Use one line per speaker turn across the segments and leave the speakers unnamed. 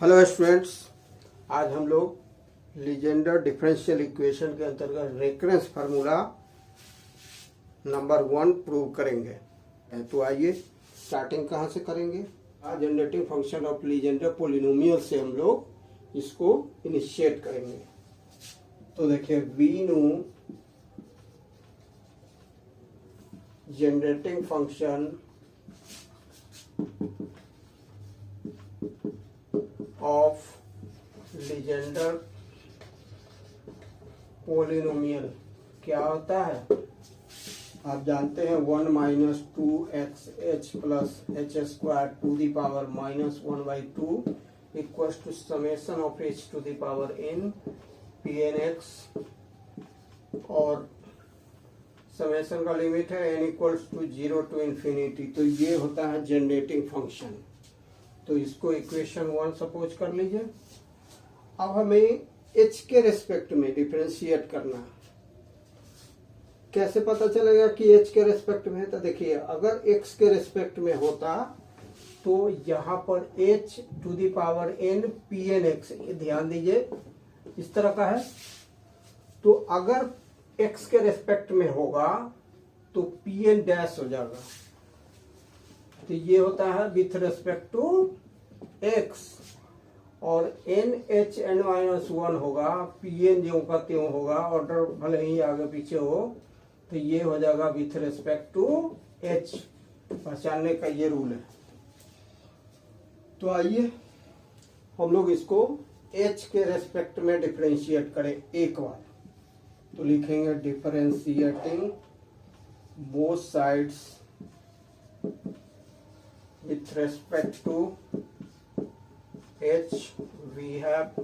Hello students, आज हम लोग लीजेंडर डिफरेंशियल इक्वेशन के अंतर्गत रेकरेंस फार्मूला नंबर 1 प्रूव करेंगे। तो आइए स्टार्टिंग कहाँ से करेंगे। आज generating function of Legendre polynomial से हम लोग इसको इनिशिएट करेंगे। तो देखिए, we know generating function of Legendre polynomial क्या होता है। आप जानते हैं 1 minus 2xh plus H square to the power minus 1/2 equals to summation of h to the power n P N x, और समेशन का लिमिट है n equals to 0 to infinity. तो ये होता है जनरेटिंग फंक्शन। तो इसको इक्वेशन 1 सपोज कर लीजिए। अब हमें h के रेस्पेक्ट में डिफरेंशिएट करना है। कैसे पता चलेगा कि h के रेस्पेक्ट में है? तो देखिए, अगर x के रेस्पेक्ट में होता तो यहाँ पर h to the power n P N X, ये ध्यान दीजिए, इस तरह का है। तो अगर x के रेस्पेक्ट में होगा तो पी एन डैश हो जाएगा। तो ये होता है विथ रेस्पेक्ट टू x, और एन एच एन माइनस 1 होगा, पी एन ज्यों का त्यों होगा, ऑर्डर भले ही आगे पीछे हो। तो ये हो जाएगा विथ रेस्पेक्ट टू h। पहचानने का ये रूल है। तो आइए हम लोग इसको h के रेस्पेक्ट में डिफरेंशिएट करें एक बार। तो लिखेंगे differentiating both sides with respect to h we have।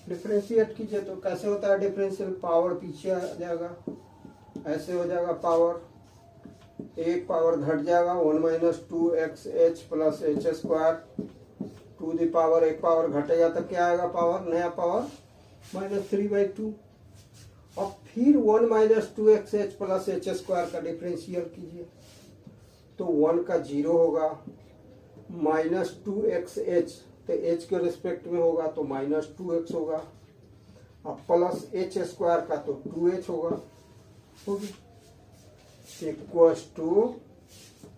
Differentiate कीजिए तो कैसे होता है डिफरेंशियल? पावर पीछे आ जाएगा, ऐसे हो जाएगा, पावर एक पावर घट जाएगा, 1 minus 2xh plus H square to the power, एक पावर घटेगा तो क्या आएगा? पावर, नया पावर माइनस 3/2। और फिर 1 minus 2xh plus H square का डिफरेंशियल कीजिए तो 1 का 0 होगा, माइनस 2xh तो h के रिस्पेक्ट में होगा तो माइनस 2x होगा, अब प्लस एच स्क्वायर का तो 2h होगा, इक्वल्स टू,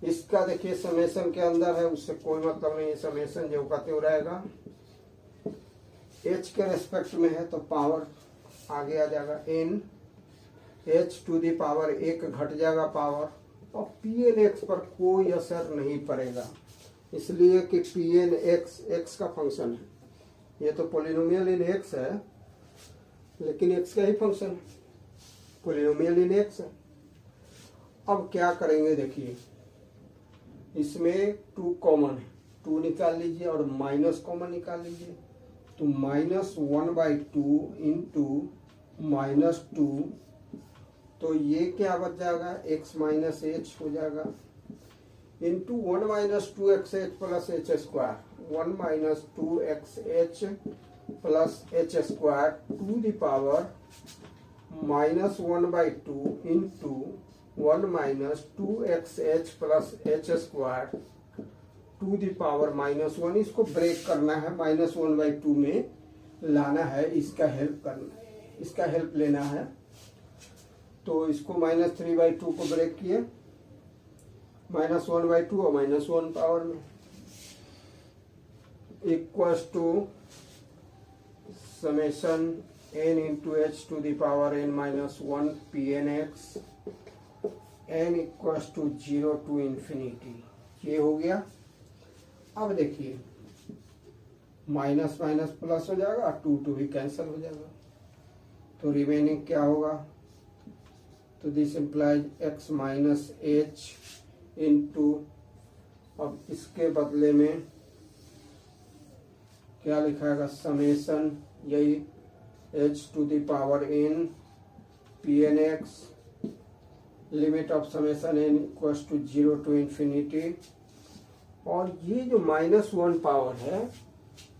इसका देखिए समेशन के अंदर है, उससे कोई मतलब नहीं है, समेशन जो का त्यों रहेगा। h के रिस्पेक्ट में है तो पावर आगे आ जाएगा n, h to the power 1 घट जाएगा पावर, और पी एन एक्स पर कोई असर नहीं पड़ेगा, इसलिए कि पी एन एक्स एक्स का फंक्शन है। ये तो पोलिनोमियल इन एक्स है, लेकिन एक्स का ही फंक्शन है, पोलिनोमियल इन एक्स है। अब क्या करेंगे, देखिए, इसमें 2 कॉमन है, 2 निकाल लीजिए और माइनस कॉमन निकाल लीजिए। तो माइनस 1/2 इंटू माइनस 2, तो ये क्या बच जाएगा? x माइनस एच हो जाएगा, into 1 minus 2xh plus H square, 1 minus 2xh plus H square to the power minus 1/2 into 1 minus 2xh plus H square to the power minus 1। इसको break करना है, माइनस 1/2 में लाना है, इसका हेल्प करना है, इसका हेल्प लेना है। तो इसको माइनस 3/2 को ब्रेक किए, माइनस 1/2 और माइनस 1 पावर में, equals to summation n into H to the power n minus 1 P N X, n equals to 0 to infinity. ये हो गया। अब देखिए, माइनस माइनस प्लस हो जाएगा, 2 भी कैंसिल हो जाएगा, तो रिमेनिंग क्या होगा? तो this implies x minus H into, अब इसके बदले में क्या लिखाएगा? समेशन, यही h to the power n P N X, limit of summation n equals to 0 to infinity. और ये जो माइनस 1 पावर है,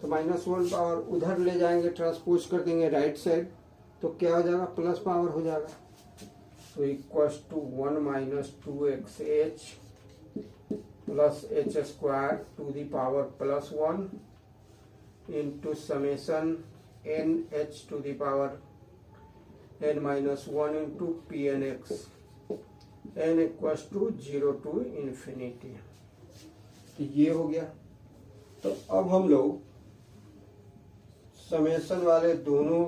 तो माइनस 1 पावर उधर ले जाएंगे, ट्रांसपोज कर देंगे राइट साइड, तो क्या हो जाएगा? प्लस पावर हो जाएगा। तो equals to 1 minus 2xh plus H square to the power plus 1 into summation N H to the power n minus 1 into P N X n equals to 0 to infinity. तो ये हो गया। तो अब हम लोग समेशन वाले दोनों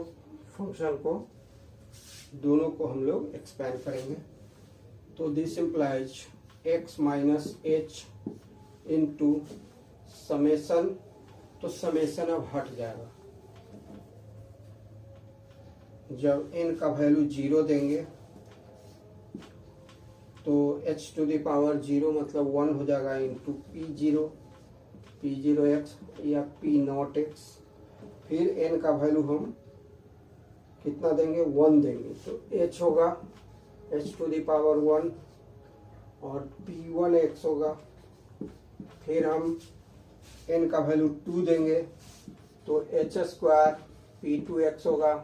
फंक्शन को हम लोग एक्सपेंड करेंगे। तो this implies x minus H into summation, तो समेशन अब हट जाएगा। जब n का वैल्यू 0 देंगे तो h टू द पावर 0 मतलब 1 हो जाएगा इंटू p0 x या p0 x। फिर n का वैल्यू हम कितना देंगे, 1 देंगे, तो h होगा h टू द पावर 1 और p1 x होगा। फिर हम n का वैल्यू 2 देंगे तो h स्क्वायर p2 x होगा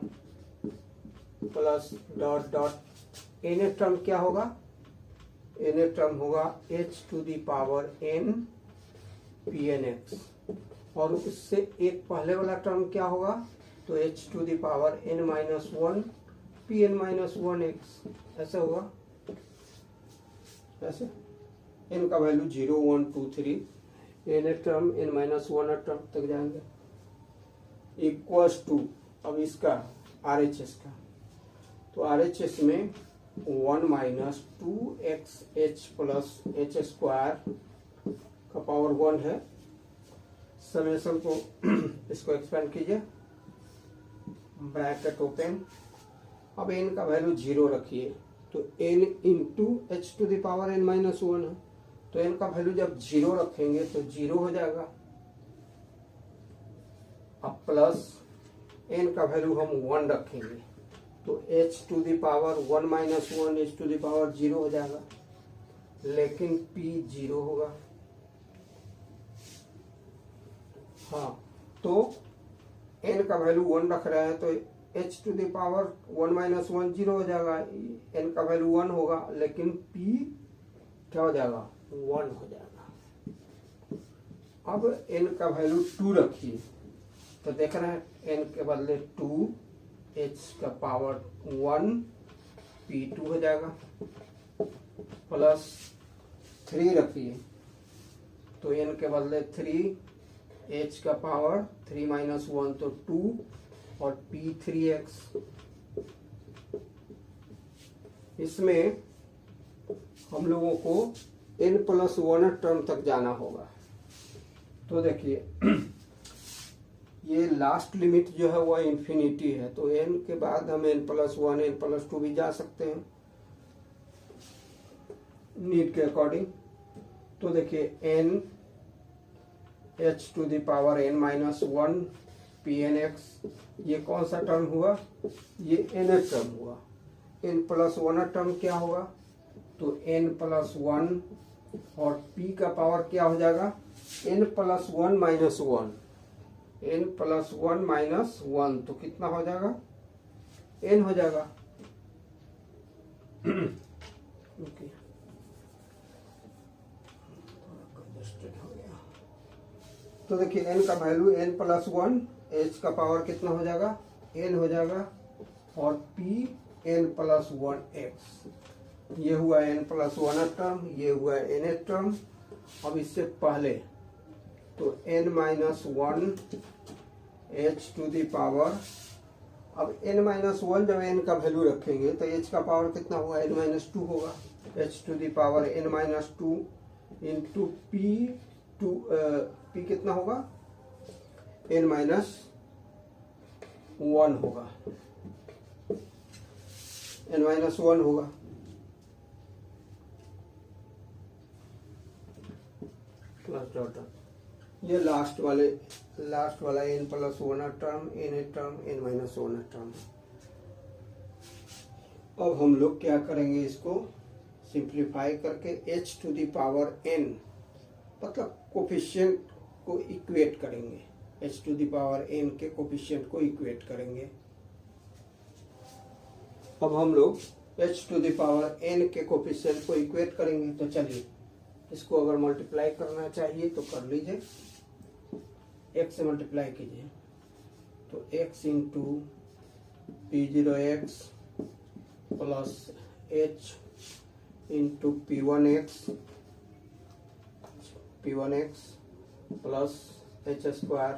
plus dot dot n term क्या होगा, n टर्म होगा h to the power n pn x और उससे एक पहले वाला टर्म क्या होगा, तो h to the power n minus 1 pn minus 1 x ऐसे होगा। ऐसे n का value 0 1 2 3 n term n minus 1 term तक जाएंगे इक्वल्स टू अब इसका RHS का, तो RHS में 1 minus 2xh plus h square का पावर 1 है। समेशन को इसको एक्सपेंड कीजिए, ब्रैकेट ओपन। अब n का वैल्यू 0 रखिए तो n into h to the power n minus 1 है, तो n का वैल्यू जब 0 रखेंगे तो 0 हो जाएगा। अब प्लस n का वैल्यू हम 1 रखेंगे तो h to the power 1 minus 1 h to the power 0 हो जाएगा, लेकिन p 0 होगा। हाँ, तो n का वैल्यू 1 रख रहे हैं तो h to the power 1 minus 1 0 हो जाएगा, n का वैल्यू 1 होगा, लेकिन p क्या हो जाएगा, 1 हो जाएगा। अब n का वैल्यू 2 रखिए तो देख रहे हैं n के बदले 2 h का पावर 1 p2 हो जाएगा प्लस 3 रखिए तो n के बदले 3 h का पावर 3 माइनस 1 तो 2 और p3x। इसमें हम लोगों को n प्लस 1 टर्म तक जाना होगा। तो देखिए ये लास्ट लिमिट जो है वह इन्फिनिटी है, तो n के बाद हम n प्लस 1 n प्लस 2 भी जा सकते हैं नीड के अकॉर्डिंग। तो देखिए n h to the power n minus 1 pn x, ये कौन सा टर्म हुआ, ये n टर्म हुआ। n प्लस 1 टर्म क्या होगा, तो n प्लस 1 और p का पावर क्या हो जाएगा, n plus 1 minus 1 n plus 1 minus 1 तो कितना हो जाएगा, n हो जाएगा। ओके, तो देखिए n का वैल्यू n प्लस 1 h का पावर कितना हो जाएगा, n हो जाएगा और p n प्लस 1 x, ये हुआ n प्लस 1 टर्म, ये हुआ n टर्म। अब इससे पहले तो n minus 1 h to the power, अब n माइनस 1 जब n का वैल्यू रखेंगे तो h का पावर कितना होगा, n माइनस 2 होगा, h to the power n minus 2 into p कितना होगा, n माइनस 1 होगा, n माइनस 1 होगा। प्लस डॉट ये लास्ट वाला n plus 1 term n minus 1 term. अब हम लोग क्या करेंगे, इसको सिंप्लीफाई करके h to the power n मतलब कोफिशिएंट को इक्वेट करेंगे, h to the power n के कोफिशिएंट को इक्वेट करेंगे। अब हम लोग h to the power n के कोफिशिएंट को इक्वेट करेंगे। तो चलिए इसको अगर मल्टीप्लाई करना चाहिए तो कर लीजिए। x से मल्टीप्लाई कीजिए तो x into P0x plus h into P1x plus h square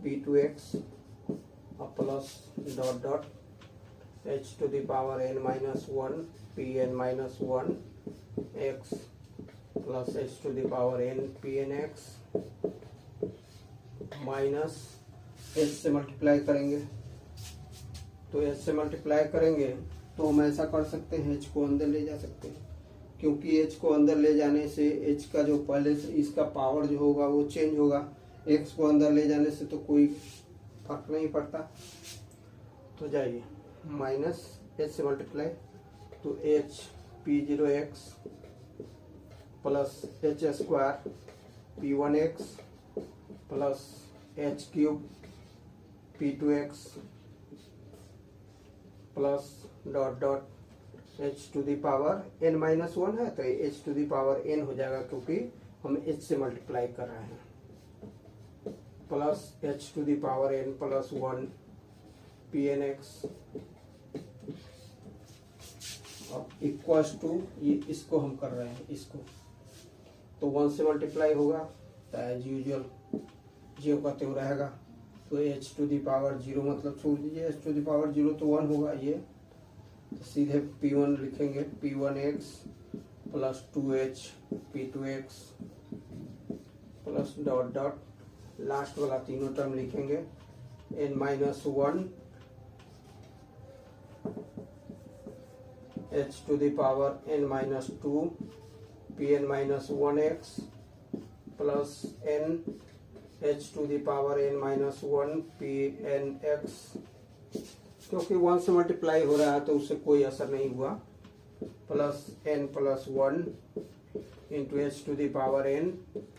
P2x plus dot dot h to the power n minus 1 Pn minus 1 x plus h to the power n Pnx minus h से multiply करेंगे तो h से multiply करेंगे तो हम ऐसा कर सकते हैं h को अंदर ले जा सकते हैं, क्योंकि h को अंदर ले जाने से h का जो पहले से इसका पावर जो होगा वो चेंज होगा, x को अंदर ले जाने से तो कोई फर्क नहीं पड़ता। तो जाइए माइनस h से मल्टीप्लाई तो h P0x plus h square P1x plus h cube P2x plus dot dot h to the power n minus 1 है तो h to the power n हो जाएगा, क्योंकि हम h से मल्टीप्लाई कर रहे हैं, plus h to the power n plus 1 Pnx अब इक्वल्स टू ये इसको हम कर रहे हैं इसको तो 1 से मल्टीप्लाई होगा तो एज यूजुअल जीरो का त्यों रहेगा तो h टू दी पावर 0 मतलब छोड़ दीजिए, h टू दी पावर 0 तो 1 होगा ये, तो सीधे P1 लिखेंगे P1x plus 2h P2x plus dot dot last वाला तीनों टर्म लिखेंगे n minus 1 h to the power n minus 2 Pn minus 1x plus n h to the power n minus 1 Pnx, क्योंकि 1 से मल्टीप्लाई हो रहा है तो उससे कोई असर नहीं हुआ, plus n plus 1 into H to the power n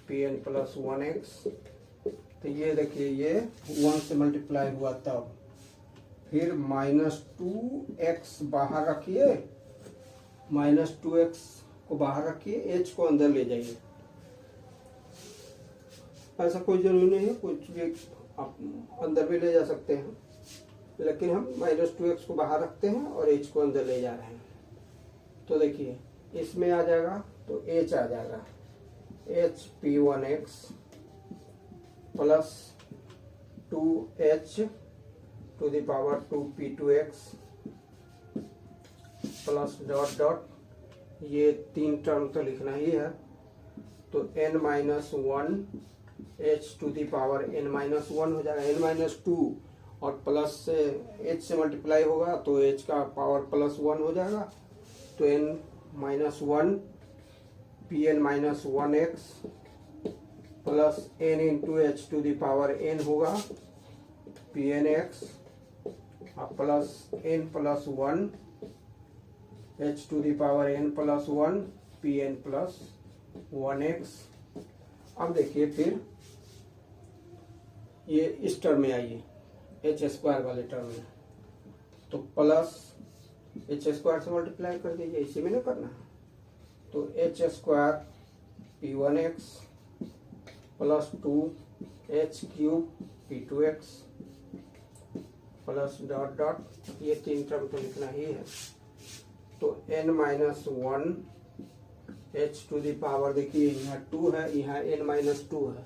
Pn plus 1x। तो ये देखिए ये 1 से मल्टीप्लाई हुआ तब, फिर माइनस 2x बाहर रखिए, माइनस 2x को बाहर रखिए, h को अंदर ले जाइए, ऐसा कोई जरूरी नहीं है, कुछ भी आप अंदर भी ले जा सकते हैं, लेकिन हम माइनस 2x को बाहर रखते हैं और h को अंदर ले जा रहे हैं। तो देखिए इसमें आ जाएगा तो h आ जाएगा h P1x plus 2h to the power 2 P2x plus dot dot ये तीन टर्म तो लिखना ही है तो n minus 1 h to the power n minus 1 हो जाएगा, n माइनस 2 और प्लस से h से मल्टीप्लाई होगा तो h का पावर प्लस 1 हो जाएगा तो n minus 1 Pn minus 1x plus n into H to the power n होगा Pnx plus n plus 1 h to the power n plus 1 Pn plus 1x। अब देखिए फिर ये इस टर्म में आइए h स्क्वायर वाले टर्म में, तो प्लस h स्क्वायर से मल्टीप्लाई कर दीजिए, इसी में ना करना है तो h square P1x plus 2h cube P2x plus dot dot ये तीन टर्म तो लिखना ही है तो n minus 1 h to the power, देखिए यहाँ 2 है यहाँ n माइनस 2 है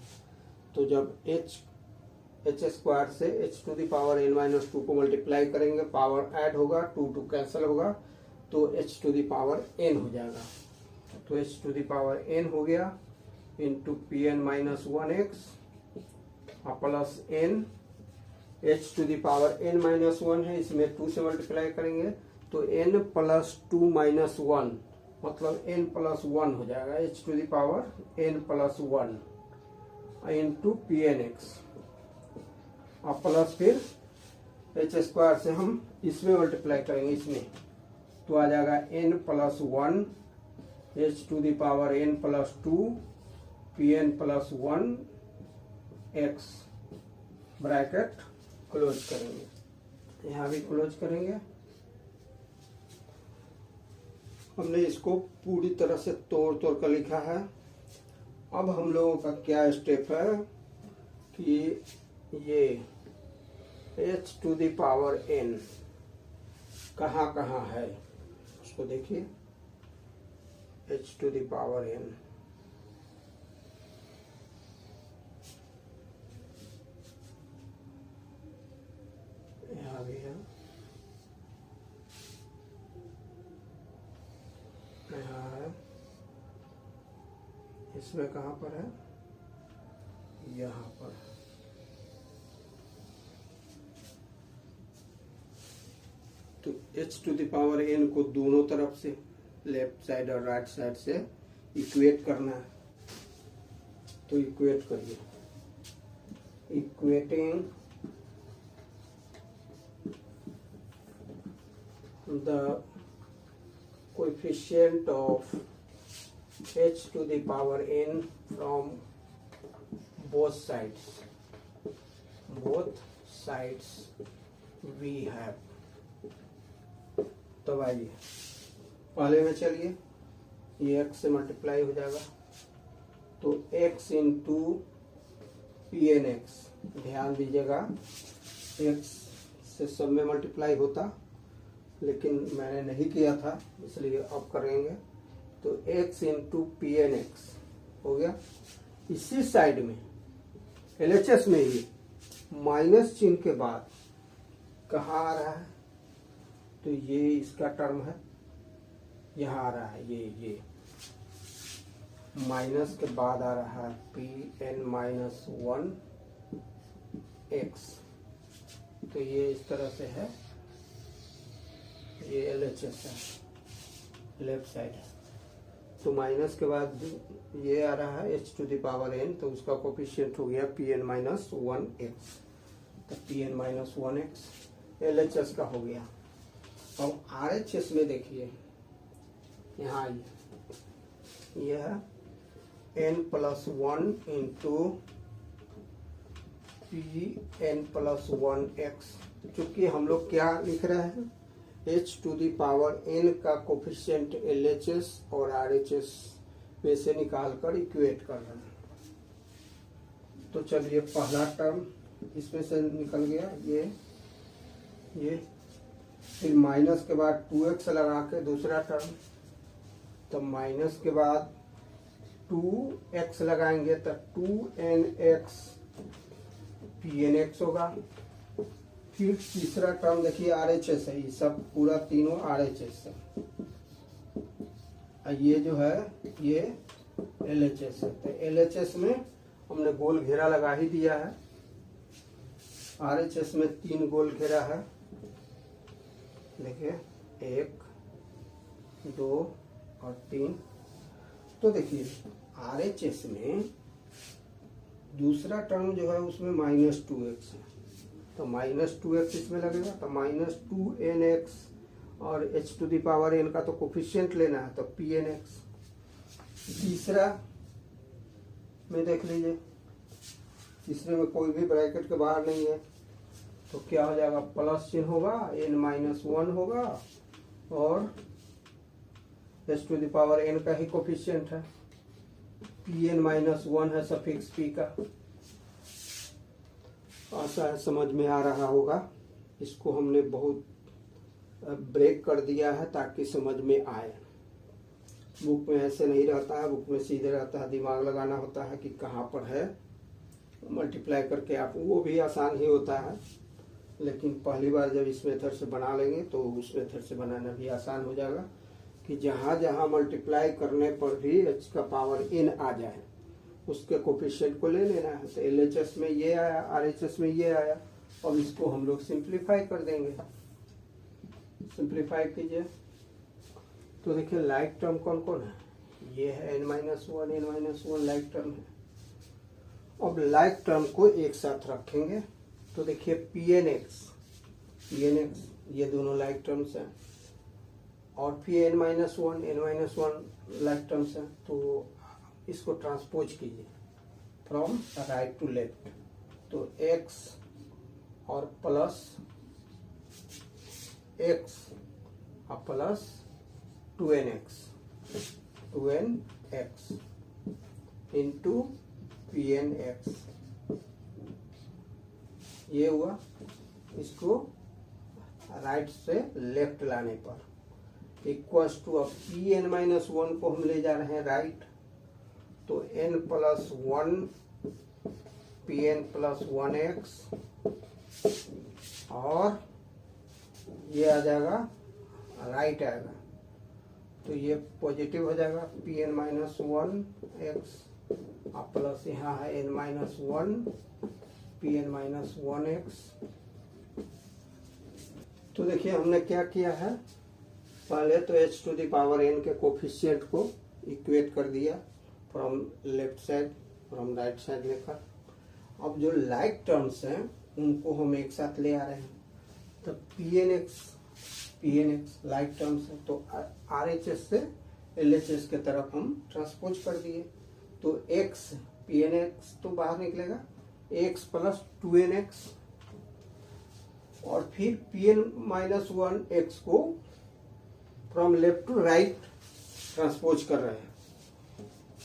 तो जब h स्क्वायर से h to the power n minus 2 को मल्टीप्लाई करेंगे पावर ऐड होगा 2 कैंसिल होगा तो h to the power n हो जाएगा, तो h to the power n हो गया into Pn minus 1x plus n h to the power n minus 1 है, इसमें 2 से मल्टीप्लाई करेंगे तो n प्लस 2 माइनस 1 मतलब n प्लस 1 हो जाएगा h to the power n plus 1 into Pnx plus फिर h स्क्वायर से हम इसमें मल्टीप्लाई करेंगे इसमें तो आ जाएगा n plus 1 h to the power n plus 2 Pn plus 1 x bracket close करेंगे, यहाँ भी क्लोज करेंगे। हमने इसको पूरी तरह से तोड़ कर लिखा है। अब हम लोगों का क्या स्टेप है कि ये h to the power n कहाँ कहाँ है, उसको देखिए। h to the power n यहाँ भी है, यहाँ है, इसमें कहाँ पर है, यहाँ पर। तो h to the power n को दोनों तरफ से, लेफ्ट साइड और राइट साइड से इक्वेट करना है। तो इक्वेट करिए, equating the coefficient of h to the power n from both sides we have। तो आइए पहले में चलिए, ये x से मल्टीप्लाई हो जाएगा, तो x into P N X. ध्यान दीजिएगा, x से सब में मल्टीप्लाई होता, लेकिन मैंने नहीं किया था, इसलिए अब करेंगे। तो x into P N X हो गया। इसी साइड में LHS में ही माइनस चिन्ह के बाद कहाँ आ रहा है, तो ये इसका टर्म है, यहाँ आ रहा है, ये माइनस के बाद आ रहा है पी एन माइनस 1 एक्स। तो ये इस तरह से है, ये LHS है, लेफ्ट साइड है। तो माइनस के बाद ये आ रहा है h to the power n, तो उसका कोफिशिएंट हो गया पी एन माइनस 1 एक्स। तो P N minus 1 X LHS का हो गया। अब RHS में देखिए, यहाँ आइए, यह है n plus 1 into P N plus 1 X. चूंकि हम लोग क्या लिख रहे हैं, h to the power n का कोफिशिएंट LHS और RHS में से निकाल कर इक्वेट कर रहे हैं। तो चलिए, पहला टर्म इसमें से निकल गया, ये फिर माइनस के बाद 2x लगा के दूसरा टर्म, तो माइनस के बाद 2x लगाएंगे तो 2nx pnx होगा। फिर तीसरा टर्म देखिए RHS है, ये सब पूरा तीनों RHS है, ये जो है ये LHS है। तो LHS में हमने गोल घेरा लगा ही दिया है, RHS में 3 गोल घेरा है, देखिए 1 2 और 3। तो देखिए RHS में दूसरा टर्म जो है उसमें माइनस 2x है, तो माइनस 2x इसमें लगेगा, तो माइनस 2nx, और h to the power n का तो कोफिशिएंट लेना है, तो pnx। तीसरा में देख लीजिए, तीसरे में कोई भी ब्रैकेट के बाहर नहीं है, तो क्या हो जाएगा, प्लस चिन्ह होगा, n माइनस 1 होगा, और h to the power n का ही कोफिशिएंट है, pn माइनस 1 है सफिक्स p का। आशा है समझ में आ रहा होगा। इसको हमने बहुत ब्रेक कर दिया है ताकि समझ में आए। बुक में ऐसे नहीं रहता है, बुक में सीधे रहता है, दिमाग लगाना होता है कि कहाँ पर है, मल्टीप्लाई करके आप, वो भी आसान ही होता है, लेकिन पहली बार जब इस मेथड से बना लेंगे तो उस मेथड से बनाना भी आसान हो जाएगा, कि जहाँ जहाँ मल्टीप्लाई करने पर भी h का पावर n आ जाए उसके कोफिशिएंट को ले लेना है। तो LHS में ये आया, RHS में ये आया, अब इसको हम लोग सिंप्लीफाई कर देंगे। सिंप्लीफाई कीजिए, तो देखिए लाइक टर्म कौन कौन है, ये है n-1 लाइक टर्म है। अब लाइक टर्म को एक साथ रखेंगे, तो देखिए pnx ये दोनों लाइक टर्म्स हैं, और फिर n-1 लाइक टर्म्स हैं। तो इसको ट्रांसपोज कीजिए फ्रॉम राइट टू लेफ्ट, तो x और प्लस x और प्लस 2nx इंटू pnx ये हुआ। इसको राइट से लेफ्ट लाने पर इक्वल्स टू, अब पी एन माइनस वन को हम ले जा रहे हैं राइट, तो n plus one P N plus one x, और ये आ जाएगा राइट आएगा, तो ये पॉजिटिव हो जाएगा P N minus one x, और प्लस यहाँ है n minus one P N minus one X. तो देखिए हमने क्या किया है, पहले तो h to the power n के कोफिशिएंट को इक्वेट कर दिया from left side, from right side लेकर। अब जो लाइक टर्म्स हैं उनको हम एक साथ ले आ रहे हैं, तो P N X like terms है, तो आर एच एस से एल एच एस के तरफ हम ट्रांसपोज कर दिए, तो एक्स पी एन एक्स तो बाहर निकलेगा, x plus two n x, और फिर p N minus one x को from left to right transpose कर रहे हैं,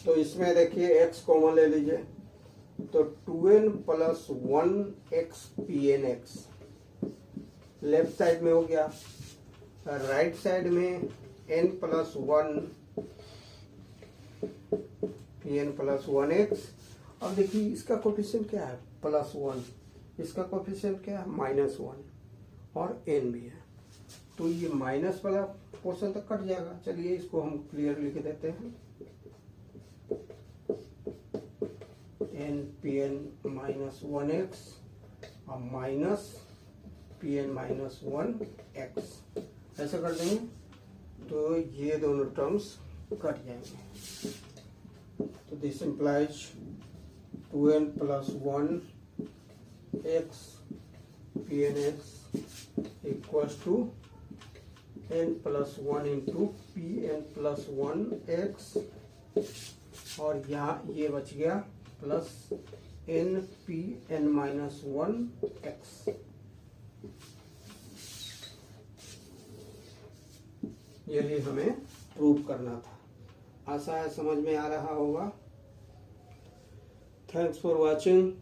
तो इसमें देखिए एक्स कॉमन ले लीजिए, तो two N plus one X P N X left side में हो गया, राइट साइड में n plus one P N plus one X. अब देखिए इसका कोफिशिएंट क्या है, प्लस वन, इसका कोफिशिएंट क्या है, माइनस वन, और n भी है, तो ये माइनस वाला पोर्शन तक कट जाएगा। चलिए इसको हम क्लियर लिख देते हैं, n P N minus one x और minus p N minus one x, ऐसा कर देंगे तो ये दोनों टर्म्स कट जाएंगे। तो this implies two N plus one X P N X equals to N plus one into P N plus one x, और यहाँ ये बच गया plus N P N minus one X. यही हमें प्रूव करना था। आशा है समझ में आ रहा होगा। Thanks for watching.